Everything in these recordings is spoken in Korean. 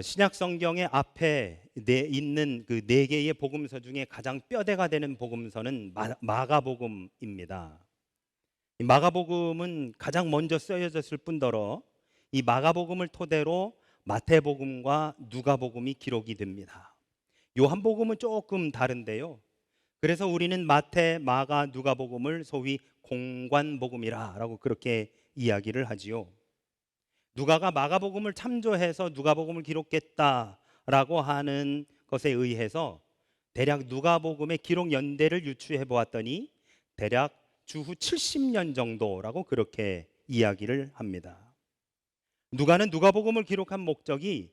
신약 성경의 앞에 있는 그 네 개의 복음서 중에 가장 뼈대가 되는 복음서는 마가복음입니다. 이 마가복음은 가장 먼저 쓰여졌을 뿐더러 이 마가복음을 토대로 마태복음과 누가복음이 기록이 됩니다. 요한복음은 조금 다른데요. 그래서 우리는 마태, 마가, 누가복음을 소위 공관복음이라고 그렇게 이야기를 하지요. 누가가 마가복음을 참조해서 누가복음을 기록했다라고 하는 것에 의해서 대략 누가복음의 기록 연대를 유추해 보았더니 대략 주후 70년 정도라고 그렇게 이야기를 합니다. 누가는 누가복음을 기록한 목적이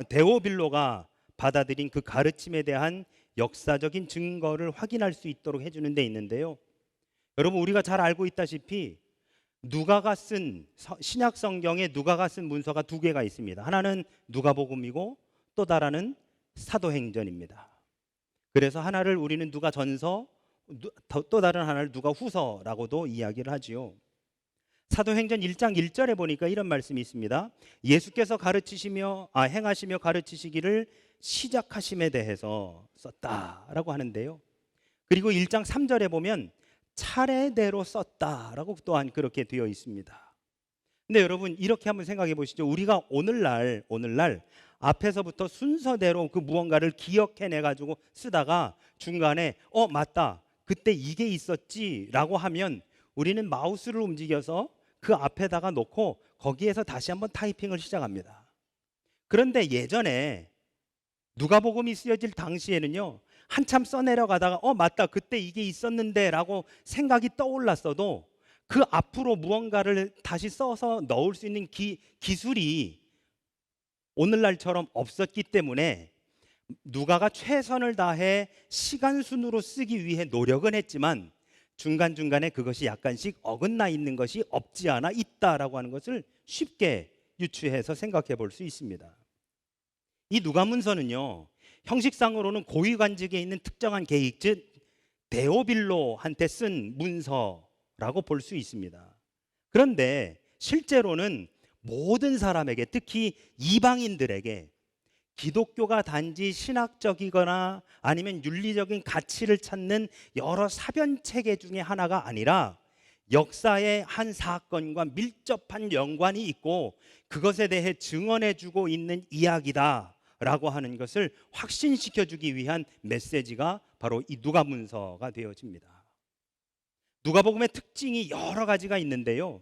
데오빌로가 받아들인 그 가르침에 대한 역사적인 증거를 확인할 수 있도록 해주는 데 있는데요. 여러분, 우리가 잘 알고 있다시피 누가가 쓴 신약 성경에 누가가 쓴 문서가 두 개가 있습니다. 하나는 누가복음이고 또 다른 사도행전입니다. 그래서 하나를 우리는 누가전서, 또 다른 하나를 누가후서라고도 이야기를 하지요. 사도행전 1장 1절에 보니까 이런 말씀이 있습니다. 예수께서 행하시며 가르치시기를 시작하심에 대해서 썼다라고 하는데요. 그리고 1장 3절에 보면 차례대로 썼다라고 또한 그렇게 되어 있습니다. 근데 여러분, 이렇게 한번 생각해 보시죠. 우리가 오늘날 앞에서부터 순서대로 그 무언가를 기억해내 가지고 쓰다가 중간에 맞다, 그때 이게 있었지라고 하면 우리는 마우스를 움직여서 그 앞에다가 놓고 거기에서 다시 한번 타이핑을 시작합니다. 그런데 예전에 누가복음이 쓰여질 당시에는요, 한참 써내려가다가 맞다, 그때 이게 있었는데 라고 생각이 떠올랐어도 그 앞으로 무언가를 다시 써서 넣을 수 있는 기술이 오늘날처럼 없었기 때문에 누가가 최선을 다해 시간 순으로 쓰기 위해 노력은 했지만 중간중간에 그것이 약간씩 어긋나 있는 것이 없지 않아 있다라고 하는 것을 쉽게 유추해서 생각해 볼 수 있습니다. 이 누가문서는요, 형식상으로는 고위관직에 있는 특정한 계익, 즉 데오빌로한테 쓴 문서라고 볼 수 있습니다. 그런데 실제로는 모든 사람에게, 특히 이방인들에게 기독교가 단지 신학적이거나 아니면 윤리적인 가치를 찾는 여러 사변 체계 중에 하나가 아니라 역사의 한 사건과 밀접한 연관이 있고 그것에 대해 증언해주고 있는 이야기다라고 하는 것을 확신시켜주기 위한 메시지가 바로 이 누가문서가 되어집니다. 누가복음의 특징이 여러 가지가 있는데요.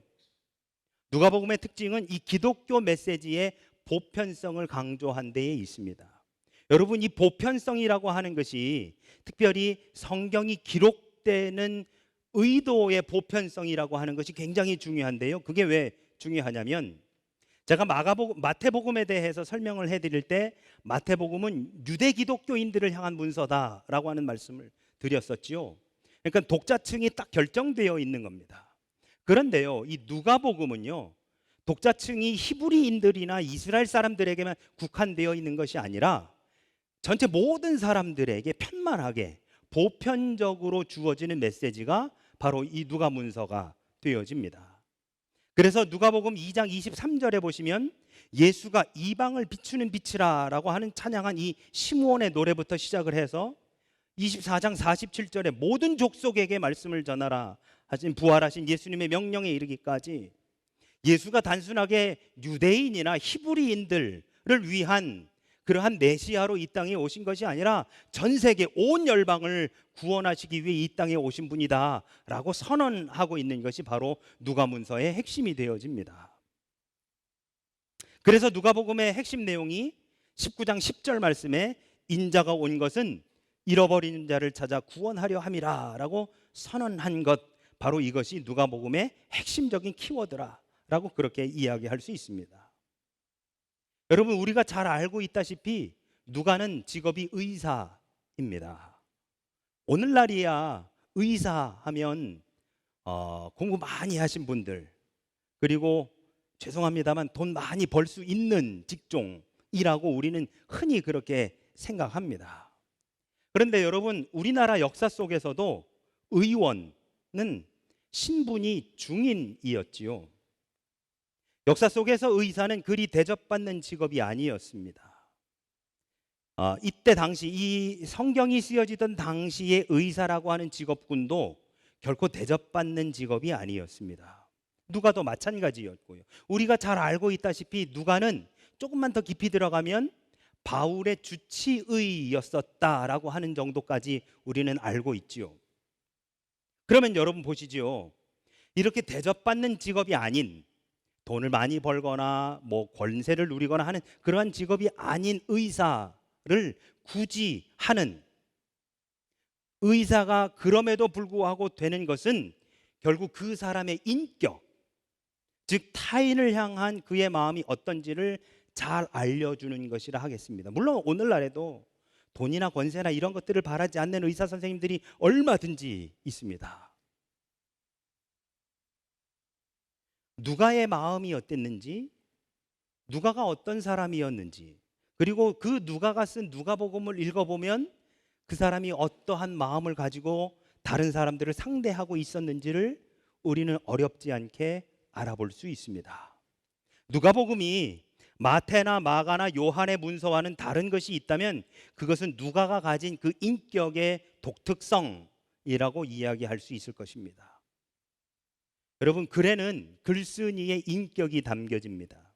누가복음의 특징은 이 기독교 메시지의 보편성을 강조한 데에 있습니다. 여러분, 이 보편성이라고 하는 것이 특별히 성경이 기록되는 의도의 보편성이라고 하는 것이 굉장히 중요한데요. 그게 왜 중요하냐면 제가 마태복음에 대해서 설명을 해드릴 때 마태복음은 유대 기독교인들을 향한 문서다라고 하는 말씀을 드렸었지요. 그러니까 독자층이 딱 결정되어 있는 겁니다. 그런데요, 이 누가복음은요, 독자층이 히브리인들이나 이스라엘 사람들에게만 국한되어 있는 것이 아니라 전체 모든 사람들에게 편만하게 보편적으로 주어지는 메시지가 바로 이 누가문서가 되어집니다. 그래서 누가복음 2장 23절에 보시면 예수가 이방을 비추는 빛이라라고 하는 찬양한 이 시므온의 노래부터 시작을 해서 24장 47절에 모든 족속에게 말씀을 전하라 하신 부활하신 예수님의 명령에 이르기까지 예수가 단순하게 유대인이나 히브리인들을 위한 그러한 메시아로 이 땅에 오신 것이 아니라 전 세계 온 열방을 구원하시기 위해 이 땅에 오신 분이다라고 선언하고 있는 것이 바로 누가문서의 핵심이 되어집니다. 그래서 누가복음의 핵심 내용이 19장 10절 말씀에 인자가 온 것은 잃어버린 자를 찾아 구원하려 함이라라고 선언한 것, 바로 이것이 누가복음의 핵심적인 키워드라라고 그렇게 이야기할 수 있습니다. 여러분, 우리가 잘 알고 있다시피 누가는 직업이 의사입니다. 오늘날이야 의사 하면 공부 많이 하신 분들, 그리고 죄송합니다만 돈 많이 벌 수 있는 직종이라고 우리는 흔히 그렇게 생각합니다. 그런데 여러분, 우리나라 역사 속에서도 의원은 신분이 중인이었지요. 역사 속에서 의사는 그리 대접받는 직업이 아니었습니다. 이때 당시 이 성경이 쓰여지던 당시의 의사라고 하는 직업군도 결코 대접받는 직업이 아니었습니다. 누가도 마찬가지였고요. 우리가 잘 알고 있다시피 누가는 조금만 더 깊이 들어가면 바울의 주치의였었다라고 하는 정도까지 우리는 알고 있지요. 그러면 여러분 보시지요. 이렇게 대접받는 직업이 아닌, 돈을 많이 벌거나 뭐 권세를 누리거나 하는 그러한 직업이 아닌 의사를 굳이 하는, 의사가 그럼에도 불구하고 되는 것은 결국 그 사람의 인격, 즉 타인을 향한 그의 마음이 어떤지를 잘 알려주는 것이라 하겠습니다. 물론 오늘날에도 돈이나 권세나 이런 것들을 바라지 않는 의사 선생님들이 얼마든지 있습니다. 누가의 마음이 어땠는지, 누가가 어떤 사람이었는지, 그리고 그 누가가 쓴 누가복음을 읽어보면 그 사람이 어떠한 마음을 가지고 다른 사람들을 상대하고 있었는지를 우리는 어렵지 않게 알아볼 수 있습니다. 누가복음이 마태나 마가나 요한의 문서와는 다른 것이 있다면 그것은 누가가 가진 그 인격의 독특성이라고 이야기할 수 있을 것입니다. 여러분, 글에는 글쓴이의 인격이 담겨집니다.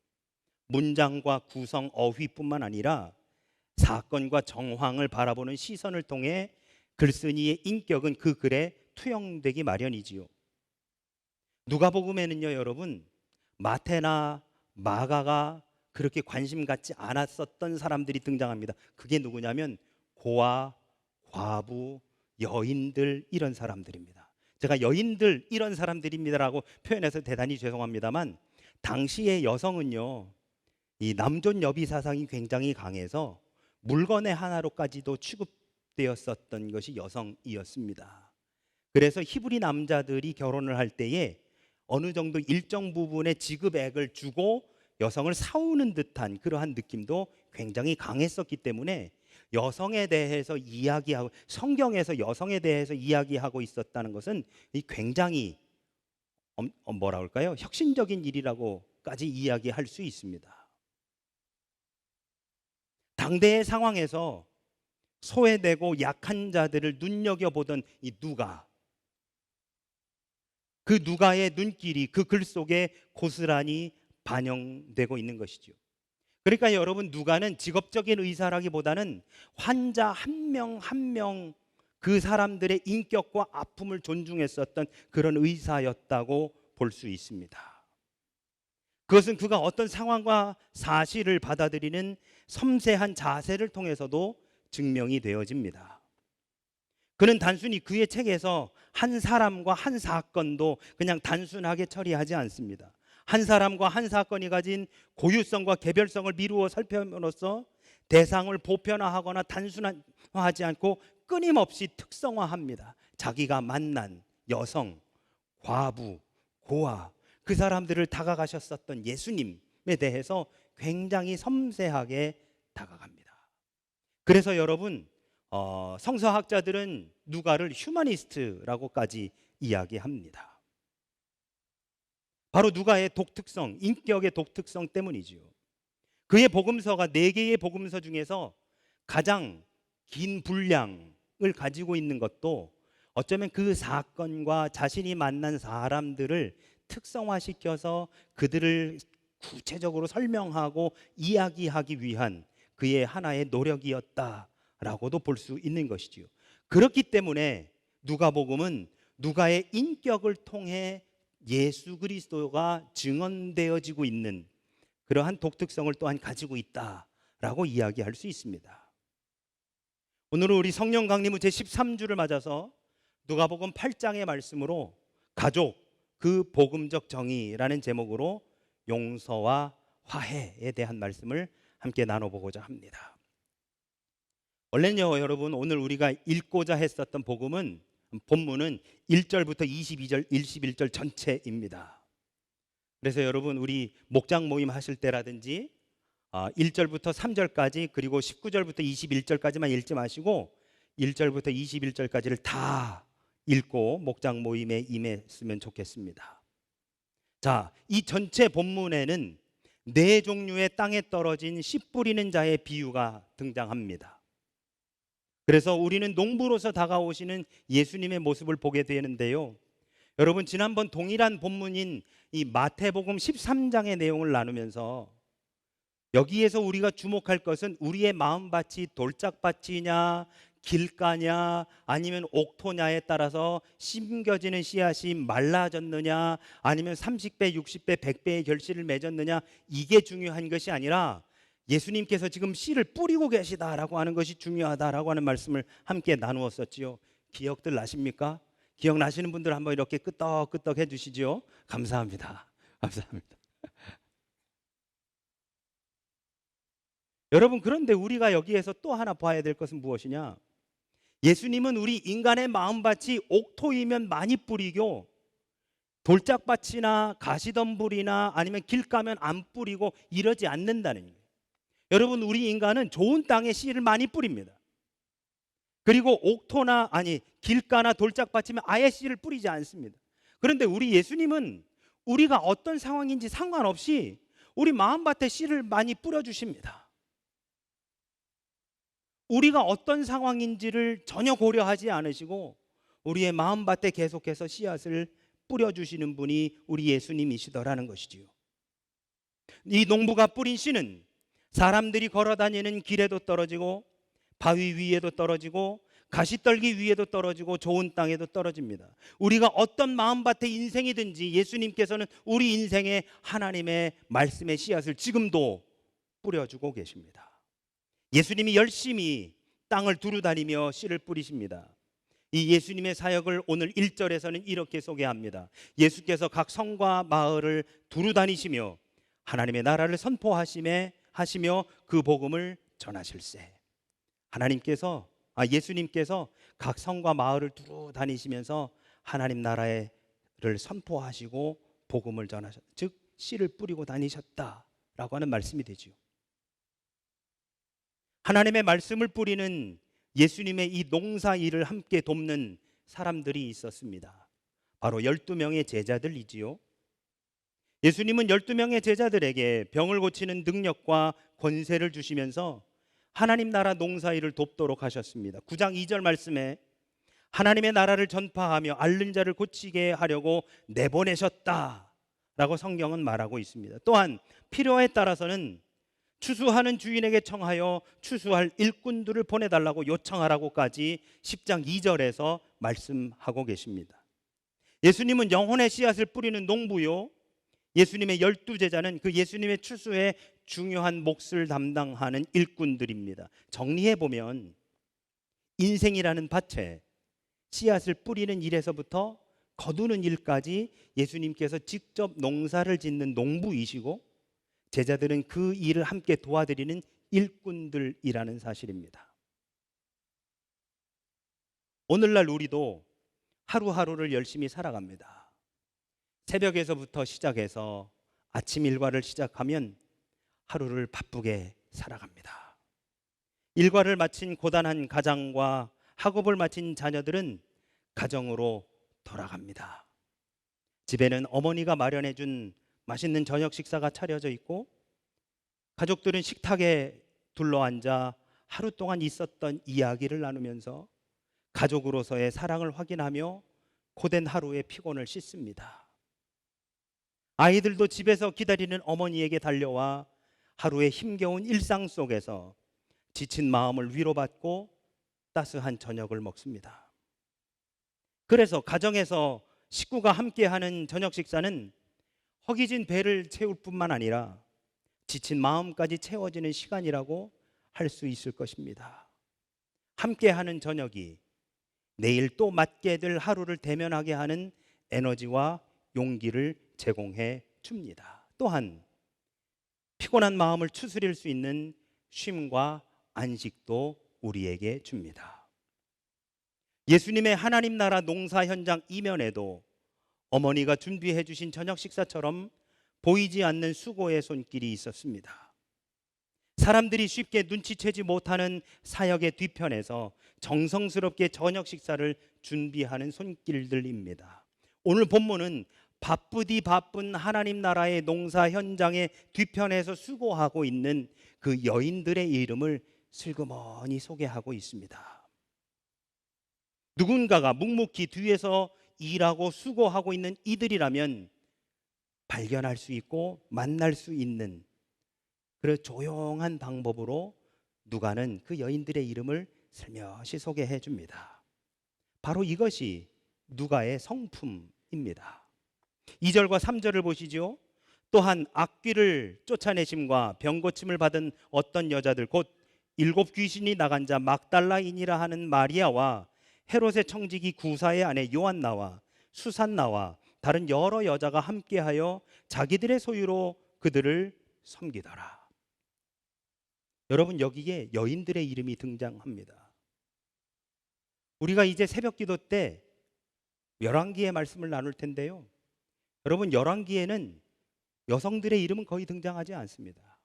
문장과 구성, 어휘뿐만 아니라 사건과 정황을 바라보는 시선을 통해 글쓴이의 인격은 그 글에 투영되기 마련이지요. 누가복음에는요, 여러분, 마태나 마가가 그렇게 관심 갖지 않았었던 사람들이 등장합니다. 그게 누구냐면 고아, 과부, 여인들, 이런 사람들입니다. 제가 여인들 이런 사람들입니다라고 표현해서 대단히 죄송합니다만, 당시의 여성은요, 이 남존 여비 사상이 굉장히 강해서 물건의 하나로까지도 취급되었었던 것이 여성이었습니다. 그래서 히브리 남자들이 결혼을 할 때에 어느 정도 일정 부분의 지급액을 주고 여성을 사오는 듯한 그러한 느낌도 굉장히 강했었기 때문에 여성에 대해서 이야기하고, 성경에서 여성에 대해서 이야기하고 있었다는 것은 굉장히 뭐라 할까요? 혁신적인 일이라고까지 이야기할 수 있습니다. 당대의 상황에서 소외되고 약한 자들을 눈여겨보던 이 누가, 그 누가의 눈길이 그 글 속에 고스란히 반영되고 있는 것이죠. 그러니까 여러분, 누가는 직업적인 의사라기보다는 환자 한 명 한 명 그 사람들의 인격과 아픔을 존중했었던 그런 의사였다고 볼 수 있습니다. 그것은 그가 어떤 상황과 사실을 받아들이는 섬세한 자세를 통해서도 증명이 되어집니다. 그는 단순히 그의 책에서 한 사람과 한 사건도 그냥 단순하게 처리하지 않습니다. 한 사람과 한 사건이 가진 고유성과 개별성을 미루어 살펴봄으로써 대상을 보편화하거나 단순화하지 않고 끊임없이 특성화합니다. 자기가 만난 여성, 과부, 고아, 그 사람들을 다가가셨었던 예수님에 대해서 굉장히 섬세하게 다가갑니다. 그래서 여러분, 성서학자들은 누가를 휴머니스트라고까지 이야기합니다. 바로 누가의 독특성, 인격의 독특성 때문이지요. 그의 복음서가 4개의 복음서 중에서 가장 긴 분량을 가지고 있는 것도 어쩌면 그 사건과 자신이 만난 사람들을 특성화시켜서 그들을 구체적으로 설명하고 이야기하기 위한 그의 하나의 노력이었다라고도 볼 수 있는 것이지요. 그렇기 때문에 누가복음은 누가의 인격을 통해 예수 그리스도가 증언되어지고 있는 그러한 독특성을 또한 가지고 있다라고 이야기할 수 있습니다. 오늘은 우리 성령 강림후 제13주를 맞아서 누가복음 8장의 말씀으로 가족, 그 복음적 정의라는 제목으로 용서와 화해에 대한 말씀을 함께 나눠보고자 합니다. 원래는요, 여러분, 오늘 우리가 읽고자 했었던 본문은 1절부터 22절, 21절 전체입니다. 그래서 여러분, 우리 목장 모임 하실 때라든지 1절부터 3절까지, 그리고 19절부터 21절까지만 읽지 마시고 1절부터 21절까지를 다 읽고 목장 모임에 임했으면 좋겠습니다. 자, 이 전체 본문에는 네 종류의 땅에 떨어진 씨 뿌리는 자의 비유가 등장합니다. 그래서 우리는 농부로서 다가오시는 예수님의 모습을 보게 되는데요. 여러분, 지난번 동일한 본문인 이 마태복음 13장의 내용을 나누면서 여기에서 우리가 주목할 것은 우리의 마음밭이 돌짝밭이냐 길가냐 아니면 옥토냐에 따라서 심겨지는 씨앗이 말라졌느냐 아니면 30배, 60배, 100배의 결실을 맺었느냐, 이게 중요한 것이 아니라 예수님께서 지금 씨를 뿌리고 계시다라고 하는 것이 중요하다라고 하는 말씀을 함께 나누었었지요. 기억들 나십니까? 기억나시는 분들 한번 이렇게 끄떡끄떡 해주시지요. 감사합니다. 감사합니다. 여러분, 그런데 우리가 여기에서 또 하나 봐야 될 것은 무엇이냐? 예수님은 우리 인간의 마음밭이 옥토이면 많이 뿌리고 돌짝밭이나 가시덤불이나 아니면 길 가면 안 뿌리고 이러지 않는다는 거예요. 여러분, 우리 인간은 좋은 땅에 씨를 많이 뿌립니다. 그리고 옥토나 길가나 돌짝밭이면 아예 씨를 뿌리지 않습니다. 그런데 우리 예수님은 우리가 어떤 상황인지 상관없이 우리 마음밭에 씨를 많이 뿌려주십니다. 우리가 어떤 상황인지를 전혀 고려하지 않으시고 우리의 마음밭에 계속해서 씨앗을 뿌려주시는 분이 우리 예수님이시더라는 것이지요. 이 농부가 뿌린 씨는 사람들이 걸어다니는 길에도 떨어지고 바위 위에도 떨어지고 가시떨기 위에도 떨어지고 좋은 땅에도 떨어집니다. 우리가 어떤 마음밭의 인생이든지 예수님께서는 우리 인생에 하나님의 말씀의 씨앗을 지금도 뿌려주고 계십니다. 예수님이 열심히 땅을 두루다니며 씨를 뿌리십니다. 이 예수님의 사역을 오늘 1절에서는 이렇게 소개합니다. 예수께서 각 성과 마을을 두루다니시며 하나님의 나라를 선포하시며 그 복음을 전하실세. 예수님께서 각 성과 마을을 두루다니시면서 하나님 나라를 선포하시고 복음을 전하셨다. 즉 씨를 뿌리고 다니셨다라고 하는 말씀이 되죠. 하나님의 말씀을 뿌리는 예수님의 이 농사 일을 함께 돕는 사람들이 있었습니다. 바로 12명의 제자들이지요. 예수님은 12명의 제자들에게 병을 고치는 능력과 권세를 주시면서 하나님 나라 농사 일을 돕도록 하셨습니다. 9장 2절 말씀에 하나님의 나라를 전파하며 앓는 자를 고치게 하려고 내보내셨다라고 성경은 말하고 있습니다. 또한 필요에 따라서는 추수하는 주인에게 청하여 추수할 일꾼들을 보내달라고 요청하라고까지 10장 2절에서 말씀하고 계십니다. 예수님은 영혼의 씨앗을 뿌리는 농부요, 예수님의 12제자는 그 예수님의 추수에 중요한 몫을 담당하는 일꾼들입니다. 정리해보면 인생이라는 밭에 씨앗을 뿌리는 일에서부터 거두는 일까지 예수님께서 직접 농사를 짓는 농부이시고 제자들은 그 일을 함께 도와드리는 일꾼들이라는 사실입니다. 오늘날 우리도 하루하루를 열심히 살아갑니다. 새벽에서부터 시작해서 아침 일과를 시작하면 하루를 바쁘게 살아갑니다. 일과를 마친 고단한 가장과 학업을 마친 자녀들은 가정으로 돌아갑니다. 집에는 어머니가 마련해 준 맛있는 저녁 식사가 차려져 있고 가족들은 식탁에 둘러앉아 하루 동안 있었던 이야기를 나누면서 가족으로서의 사랑을 확인하며 고된 하루의 피곤을 씻습니다. 아이들도 집에서 기다리는 어머니에게 달려와 하루의 힘겨운 일상 속에서 지친 마음을 위로받고 따스한 저녁을 먹습니다. 그래서 가정에서 식구가 함께하는 저녁 식사는 허기진 배를 채울 뿐만 아니라 지친 마음까지 채워지는 시간이라고 할 수 있을 것입니다. 함께하는 저녁이 내일 또 맞게 될 하루를 대면하게 하는 에너지와 용기를 제공해 줍니다. 또한 피곤한 마음을 추스릴 수 있는 쉼과 안식도 우리에게 줍니다. 예수님의 하나님 나라 농사 현장 이면에도 어머니가 준비해 주신 저녁 식사처럼 보이지 않는 수고의 손길이 있었습니다. 사람들이 쉽게 눈치채지 못하는 사역의 뒤편에서 정성스럽게 저녁 식사를 준비하는 손길들입니다. 오늘 본문은 바쁘디 바쁜 하나님 나라의 농사 현장의 뒤편에서 수고하고 있는 그 여인들의 이름을 슬그머니 소개하고 있습니다. 누군가가 묵묵히 뒤에서 일하고 수고하고 있는 이들이라면 발견할 수 있고 만날 수 있는 그런 조용한 방법으로 누가는 그 여인들의 이름을 슬며시 소개해 줍니다. 바로 이것이 누가의 성품입니다. 2절과 3절을 보시죠. 또한 악귀를 쫓아내심과 병고침을 받은 어떤 여자들 곧 7 귀신이 나간 자 막달라인이라 하는 마리아와 헤롯의 청지기 구사의 아내 요한나와 수산나와 다른 여러 여자가 함께하여 자기들의 소유로 그들을 섬기더라. 여러분, 여기에 여인들의 이름이 등장합니다. 우리가 이제 새벽기도 때 열왕기의 말씀을 나눌 텐데요, 여러분, 열왕기에는 여성들의 이름은 거의 등장하지 않습니다.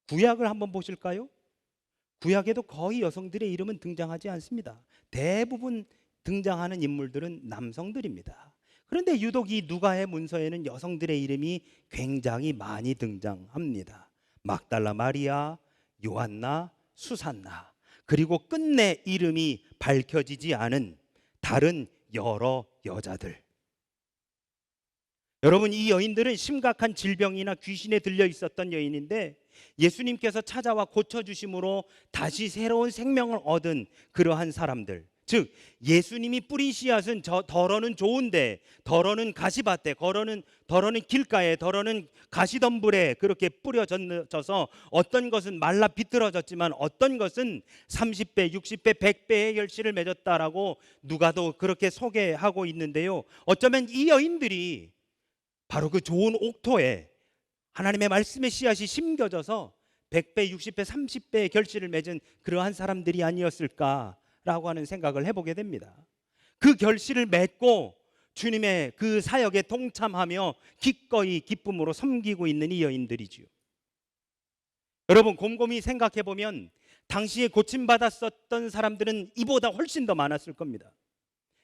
구약을 한번 보실까요? 구약에도 거의 여성들의 이름은 등장하지 않습니다. 대부분 등장하는 인물들은 남성들입니다. 그런데 유독 이 누가의 문서에는 여성들의 이름이 굉장히 많이 등장합니다. 막달라 마리아, 요한나, 수산나, 그리고 끝내 이름이 밝혀지지 않은 다른 여러 여자들. 여러분, 이 여인들은 심각한 질병이나 귀신에 들려 있었던 여인인데 예수님께서 찾아와 고쳐주심으로 다시 새로운 생명을 얻은 그러한 사람들, 즉 예수님이 뿌린 씨앗은 덜어는 좋은데, 덜어는 가시밭에, 덜어는 길가에, 덜어는 가시덤불에 그렇게 뿌려져서 어떤 것은 말라 비틀어졌지만 어떤 것은 30배, 60배, 100배의 결실을 맺었다라고 누가도 그렇게 소개하고 있는데요, 어쩌면 이 여인들이 바로 그 좋은 옥토에 하나님의 말씀의 씨앗이 심겨져서 100배, 60배, 30배의 결실을 맺은 그러한 사람들이 아니었을까라고 하는 생각을 해보게 됩니다. 그 결실을 맺고 주님의 그 사역에 동참하며 기꺼이 기쁨으로 섬기고 있는 이 여인들이지요. 여러분, 곰곰이 생각해 보면 당시에 고침받았었던 사람들은 이보다 훨씬 더 많았을 겁니다.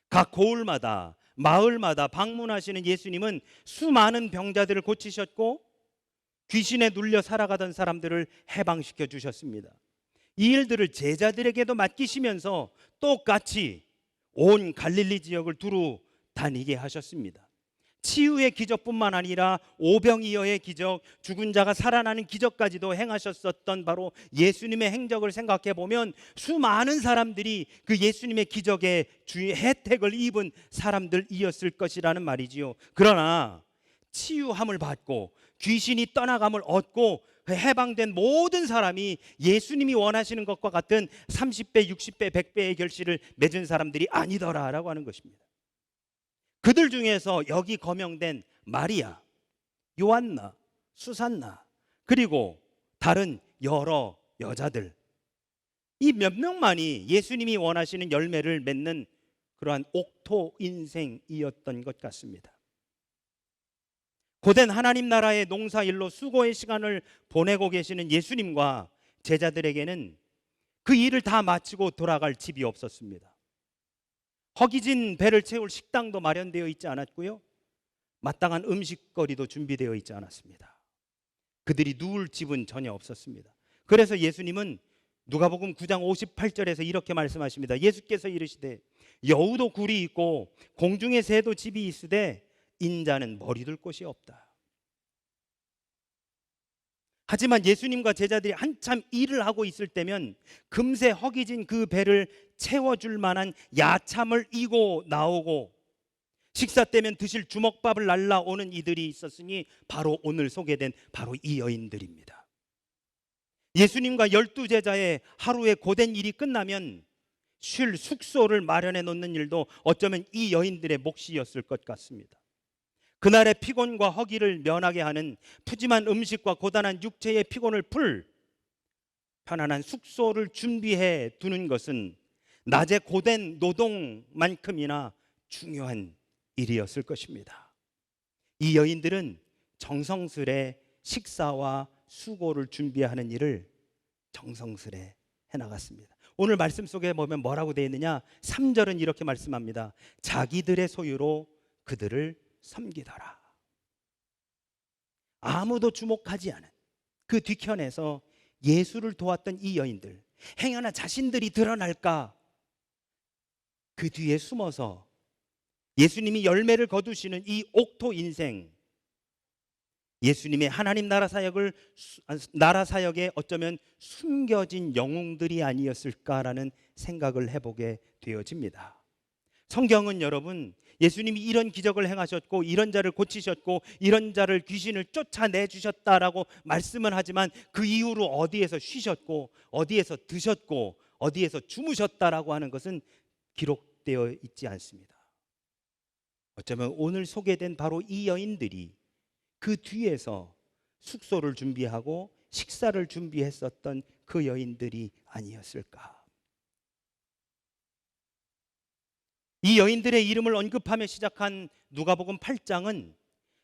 각 고을마다, 마을마다 방문하시는 예수님은 수많은 병자들을 고치셨고 귀신에 눌려 살아가던 사람들을 해방시켜 주셨습니다. 이 일들을 제자들에게도 맡기시면서 똑같이 온 갈릴리 지역을 두루 다니게 하셨습니다. 치유의 기적뿐만 아니라 오병이어의 기적, 죽은 자가 살아나는 기적까지도 행하셨었던 바로 예수님의 행적을 생각해 보면 수많은 사람들이 그 예수님의 기적의 주의 혜택을 입은 사람들이었을 것이라는 말이지요. 그러나 치유함을 받고 귀신이 떠나감을 얻고 해방된 모든 사람이 예수님이 원하시는 것과 같은 30배, 60배, 100배의 결실을 맺은 사람들이 아니더라라고 하는 것입니다. 그들 중에서 여기 거명된 마리아, 요한나, 수산나, 그리고 다른 여러 여자들, 이 몇 명만이 예수님이 원하시는 열매를 맺는 그러한 옥토 인생이었던 것 같습니다. 고된 하나님 나라의 농사일로 수고의 시간을 보내고 계시는 예수님과 제자들에게는 그 일을 다 마치고 돌아갈 집이 없었습니다. 허기진 배를 채울 식당도 마련되어 있지 않았고요, 마땅한 음식거리도 준비되어 있지 않았습니다. 그들이 누울 집은 전혀 없었습니다. 그래서 예수님은 누가복음 9장 58절에서 이렇게 말씀하십니다. 예수께서 이르시되 여우도 굴이 있고 공중의 새도 집이 있으되 인자는 머리둘 곳이 없다. 하지만 예수님과 제자들이 한참 일을 하고 있을 때면 금세 허기진 그 배를 채워줄 만한 야참을 이고 나오고 식사 때면 드실 주먹밥을 날라오는 이들이 있었으니 바로 오늘 소개된 바로 이 여인들입니다. 예수님과 12제자의 하루의 고된 일이 끝나면 쉴 숙소를 마련해 놓는 일도 어쩌면 이 여인들의 몫이었을 것 같습니다. 그날의 피곤과 허기를 면하게 하는 푸짐한 음식과 고단한 육체의 피곤을 풀 편안한 숙소를 준비해 두는 것은 낮의 고된 노동만큼이나 중요한 일이었을 것입니다. 이 여인들은 정성스레 식사와 수고를 준비하는 일을 정성스레 해나갔습니다. 오늘 말씀 속에 보면 뭐라고 되어 있느냐? 3절은 이렇게 말씀합니다. 자기들의 소유로 그들을 섬기더라. 아무도 주목하지 않은 그 뒤편에서 예수를 도왔던 이 여인들, 행여나 자신들이 드러날까 그 뒤에 숨어서 예수님이 열매를 거두시는 이 옥토 인생, 예수님의 하나님 나라 사역에 어쩌면 숨겨진 영웅들이 아니었을까라는 생각을 해보게 되어집니다. 성경은 여러분, 예수님이 이런 기적을 행하셨고 이런 자를 고치셨고 이런 자를 귀신을 쫓아내 주셨다라고 말씀은 하지만 그 이후로 어디에서 쉬셨고 어디에서 드셨고 어디에서 주무셨다라고 하는 것은 기록되어 있지 않습니다. 어쩌면 오늘 소개된 바로 이 여인들이 그 뒤에서 숙소를 준비하고 식사를 준비했었던 그 여인들이 아니었을까. 이 여인들의 이름을 언급하며 시작한 누가복음 8장은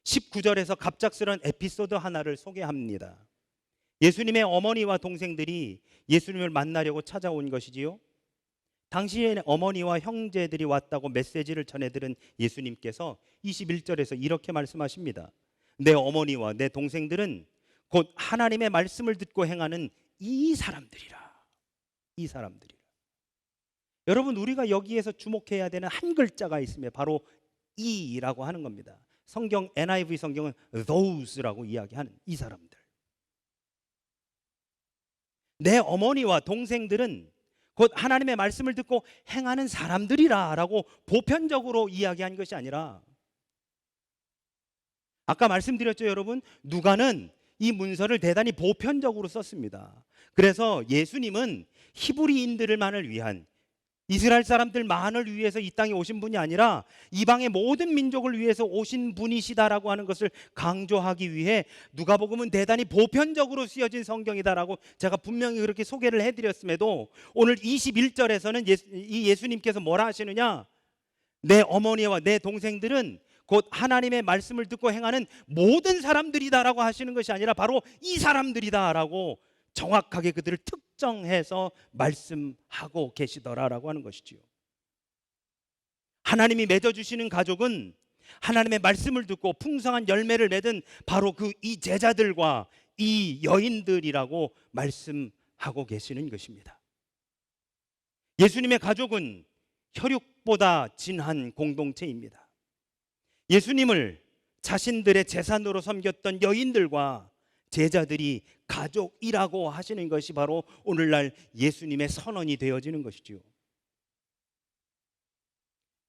19절에서 갑작스런 에피소드 하나를 소개합니다. 예수님의 어머니와 동생들이 예수님을 만나려고 찾아온 것이지요. 당시에 어머니와 형제들이 왔다고 메시지를 전해들은 예수님께서 21절에서 이렇게 말씀하십니다. 내 어머니와 내 동생들은 곧 하나님의 말씀을 듣고 행하는 이 사람들이라. 이 사람들이라. 여러분, 우리가 여기에서 주목해야 되는 한 글자가 있으면 바로 이라고 하는 겁니다. 성경 NIV 성경은 those라고 이야기하는 이 사람들. 내 어머니와 동생들은 곧 하나님의 말씀을 듣고 행하는 사람들이라 라고 보편적으로 이야기한 것이 아니라, 아까 말씀드렸죠 여러분, 누가는 이 문서를 대단히 보편적으로 썼습니다. 그래서 예수님은 히브리인들만을 위한, 이스라엘 사람들만을 위해서 이 땅에 오신 분이 아니라 이방의 모든 민족을 위해서 오신 분이시다라고 하는 것을 강조하기 위해 누가복음은 대단히 보편적으로 쓰여진 성경이다라고 제가 분명히 그렇게 소개를 해드렸음에도 오늘 21절에서는 예수님께서 뭐라 하시느냐, 내 어머니와 내 동생들은 곧 하나님의 말씀을 듣고 행하는 모든 사람들이다라고 하시는 것이 아니라 바로 이 사람들이다라고 정확하게 그들을 특정해서 말씀하고 계시더라라고 하는 것이지요. 하나님이 맺어주시는 가족은 하나님의 말씀을 듣고 풍성한 열매를 맺은 바로 그 이 제자들과 이 여인들이라고 말씀하고 계시는 것입니다. 예수님의 가족은 혈육보다 진한 공동체입니다. 예수님을 자신들의 재산으로 섬겼던 여인들과 제자들이 가족이라고 하시는 것이 바로 오늘날 예수님의 선언이 되어지는 것이지요.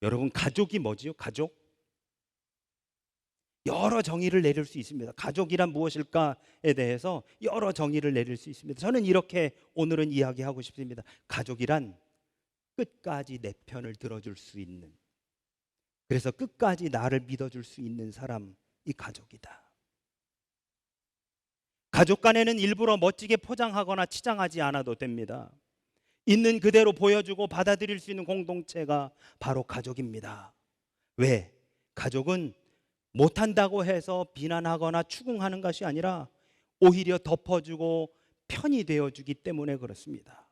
여러분, 가족이 뭐지요? 가족? 여러 정의를 내릴 수 있습니다. 가족이란 무엇일까에 대해서 여러 정의를 내릴 수 있습니다. 저는 이렇게 오늘은 이야기하고 싶습니다. 가족이란 끝까지 내 편을 들어줄 수 있는, 그래서 끝까지 나를 믿어줄 수 있는 사람이 가족이다. 가족 간에는 일부러 멋지게 포장하거나 치장하지 않아도 됩니다. 있는 그대로 보여주고 받아들일 수 있는 공동체가 바로 가족입니다. 왜? 가족은 못한다고 해서 비난하거나 추궁하는 것이 아니라 오히려 덮어주고 편이 되어주기 때문에 그렇습니다.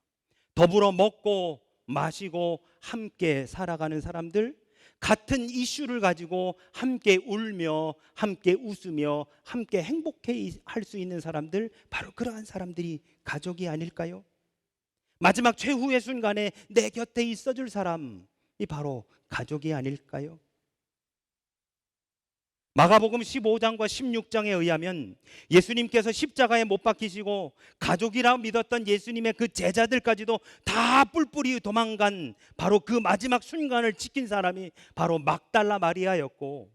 더불어 먹고 마시고 함께 살아가는 사람들, 같은 이슈를 가지고 함께 울며 함께 웃으며 함께 행복해 할 수 있는 사람들, 바로 그러한 사람들이 가족이 아닐까요? 마지막 최후의 순간에 내 곁에 있어줄 사람이 바로 가족이 아닐까요? 마가복음 15장과 16장에 의하면 예수님께서 십자가에 못 박히시고 가족이라 믿었던 예수님의 그 제자들까지도 다 뿔뿔이 도망간 바로 그 마지막 순간을 지킨 사람이 바로 막달라 마리아였고,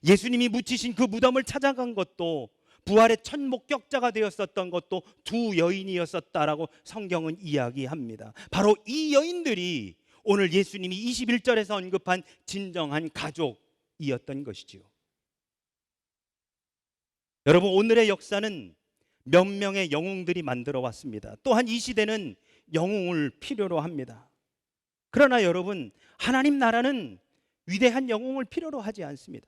예수님이 묻히신 그 무덤을 찾아간 것도 부활의 첫 목격자가 되었었던 것도 두 여인이었었다라고 성경은 이야기합니다. 바로 이 여인들이 오늘 예수님이 21절에서 언급한 진정한 가족이었던 것이지요. 여러분, 오늘의 역사는 몇 명의 영웅들이 만들어 왔습니다. 또한 이 시대는 영웅을 필요로 합니다. 그러나 여러분, 하나님 나라는 위대한 영웅을 필요로 하지 않습니다.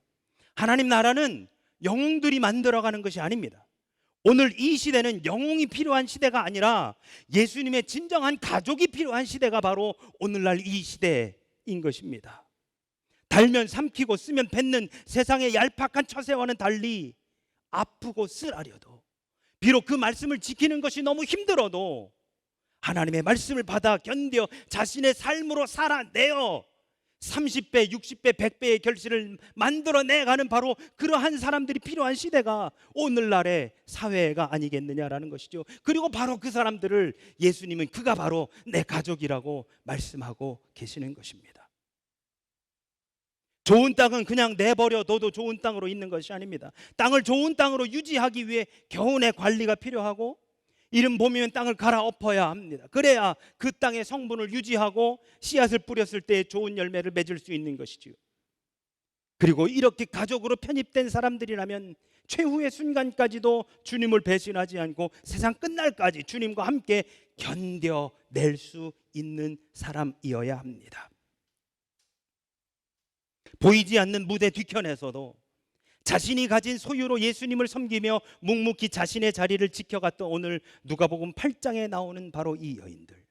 하나님 나라는 영웅들이 만들어가는 것이 아닙니다. 오늘 이 시대는 영웅이 필요한 시대가 아니라 예수님의 진정한 가족이 필요한 시대가 바로 오늘날 이 시대인 것입니다. 달면 삼키고 쓰면 뱉는 세상의 얄팍한 처세와는 달리 아프고 쓰라려도, 비록 그 말씀을 지키는 것이 너무 힘들어도 하나님의 말씀을 받아 견뎌 자신의 삶으로 살아내어 30배, 60배, 100배의 결실을 만들어내가는 바로 그러한 사람들이 필요한 시대가 오늘날의 사회가 아니겠느냐라는 것이죠. 그리고 바로 그 사람들을 예수님은 그가 바로 내 가족이라고 말씀하고 계시는 것입니다. 좋은 땅은 그냥 내버려둬도 좋은 땅으로 있는 것이 아닙니다. 땅을 좋은 땅으로 유지하기 위해 겨우내 관리가 필요하고, 이름 보면 땅을 갈아엎어야 합니다. 그래야 그 땅의 성분을 유지하고 씨앗을 뿌렸을 때 좋은 열매를 맺을 수 있는 것이지요. 그리고 이렇게 가족으로 편입된 사람들이라면 최후의 순간까지도 주님을 배신하지 않고 세상 끝날까지 주님과 함께 견뎌낼 수 있는 사람이어야 합니다. 보이지 않는 무대 뒤편에서도 자신이 가진 소유로 예수님을 섬기며 묵묵히 자신의 자리를 지켜갔던 오늘 누가복음 8장에 나오는 바로 이 여인들,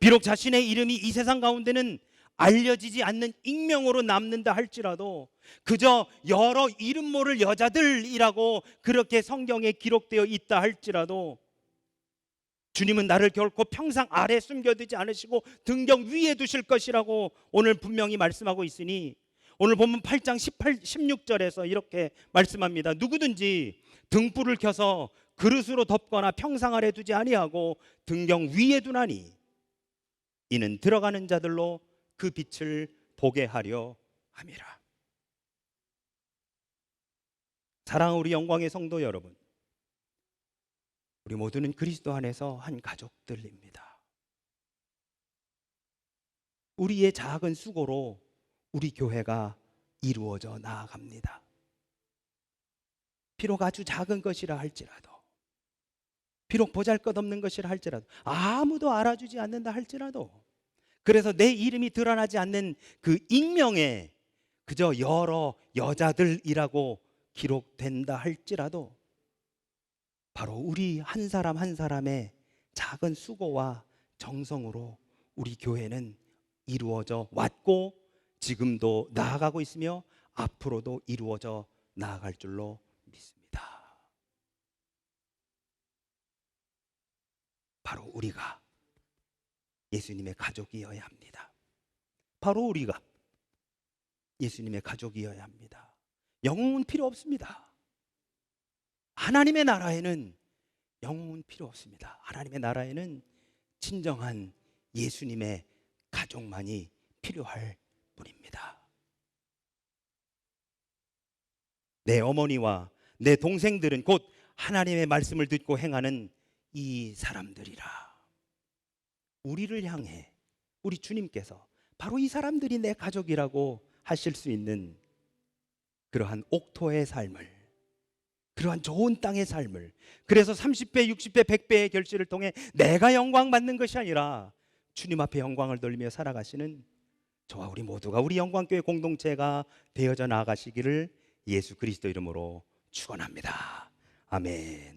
비록 자신의 이름이 이 세상 가운데는 알려지지 않는 익명으로 남는다 할지라도 그저 여러 이름 모를 여자들이라고 그렇게 성경에 기록되어 있다 할지라도 주님은 나를 결코 평상 아래 숨겨두지 않으시고 등경 위에 두실 것이라고 오늘 분명히 말씀하고 있으니, 오늘 본문 8장 18, 16절에서 이렇게 말씀합니다. 누구든지 등불을 켜서 그릇으로 덮거나 평상 아래 두지 아니하고 등경 위에 두나니 이는 들어가는 자들로 그 빛을 보게 하려 함이라. 사랑하는 우리 영광의 성도 여러분, 우리 모두는 그리스도 안에서 한 가족들입니다. 우리의 작은 수고로 우리 교회가 이루어져 나아갑니다. 비록 아주 작은 것이라 할지라도, 비록 보잘것없는 것이라 할지라도, 아무도 알아주지 않는다 할지라도, 그래서 내 이름이 드러나지 않는 그 익명에 그저 여러 여자들이라고 기록된다 할지라도 바로 우리 한 사람 한 사람의 작은 수고와 정성으로 우리 교회는 이루어져 왔고 지금도 나아가고 있으며 앞으로도 이루어져 나아갈 줄로 믿습니다. 바로 우리가 예수님의 가족이어야 합니다. 바로 우리가 예수님의 가족이어야 합니다. 영웅은 필요 없습니다. 하나님의 나라에는 영웅은 필요 없습니다. 하나님의 나라에는 진정한 예수님의 가족만이 필요할 뿐입니다. 내 어머니와 내 동생들은 곧 하나님의 말씀을 듣고 행하는 이 사람들이라. 우리를 향해 우리 주님께서 바로 이 사람들이 내 가족이라고 하실 수 있는 그러한 옥토의 삶을, 그러한 좋은 땅의 삶을, 그래서 30배, 60배, 100배의 결실을 통해 내가 영광 받는 것이 아니라 주님 앞에 영광을 돌리며 살아가시는 저와 우리 모두가 우리 영광교회 공동체가 되어져 나가시기를 예수 그리스도 이름으로 축원합니다. 아멘.